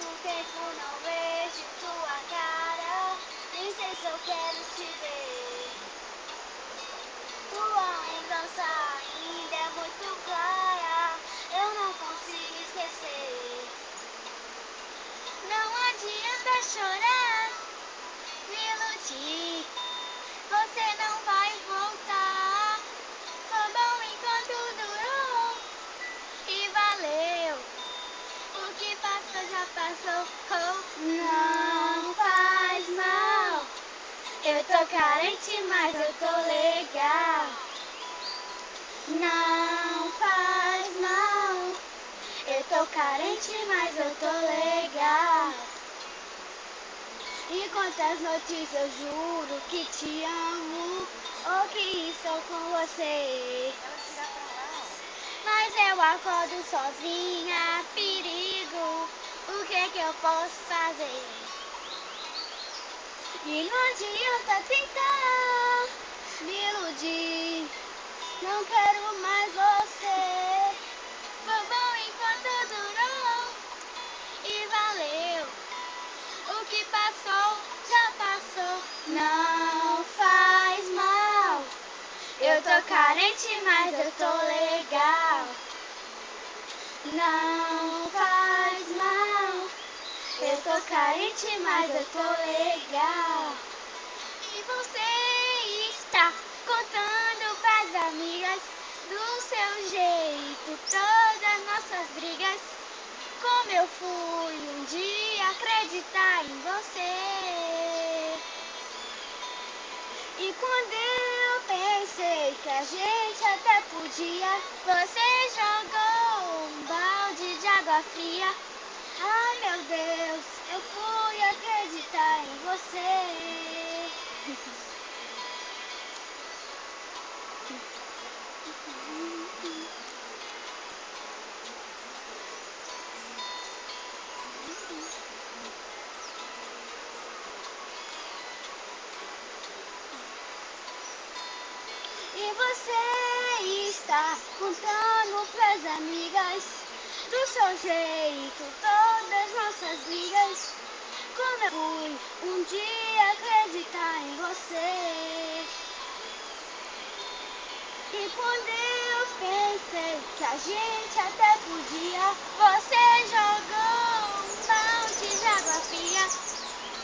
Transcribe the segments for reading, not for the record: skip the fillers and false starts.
Quanto tempo não vejo tua cara, nem sei se eu quero te ver. Tua lembrança ainda é muito clara, eu não consigo esquecer. Não adianta chorar, me iludir, você não vai voltar. Foi bom enquanto durou e valeu. O que passou já passou, oh, não faz mal. Eu tô carente, mas eu tô legal. Não faz mal. Eu tô carente, mas eu tô legal. E quantas noites eu juro que te amo, ou que estou com você. Mas eu acordo sozinha, perigo, o que eu posso fazer? E não adianta tentar me iludir, não quero mais você. Foi bom enquanto durou e valeu. O que passou, já passou, não faz mal. Eu tô carente, mas eu tô legal. Não faz mal. Eu tô carente, mas eu tô legal. E você está contando pras amigas do seu jeito todas nossas brigas. Como eu fui um dia acreditar em você. E quando eu pensei que a gente até podia, você jogou um balde de água fria. Ai meu Deus, eu fui acreditar em você. E você está contando pras amigas do seu jeito todas nossas brigas. Como eu fui um dia acreditar em você. E quando eu pensei que a gente até podia, você jogou um balde de água fria.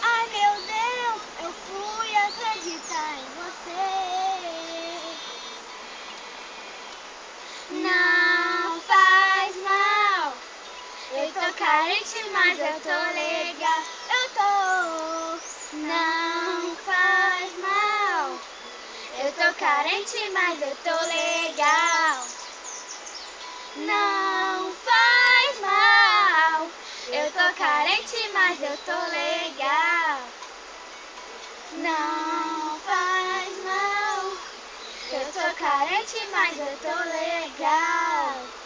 Ai meu Deus, eu fui acreditar em você. Não faz mal. Eu tô carente, mas eu tô legal. Eu tô. Não faz mal. Eu tô carente, mas eu tô legal. Não faz mal. Eu tô carente, mas eu tô legal. Não faz mal. Eu tô carente, mas eu tô legal.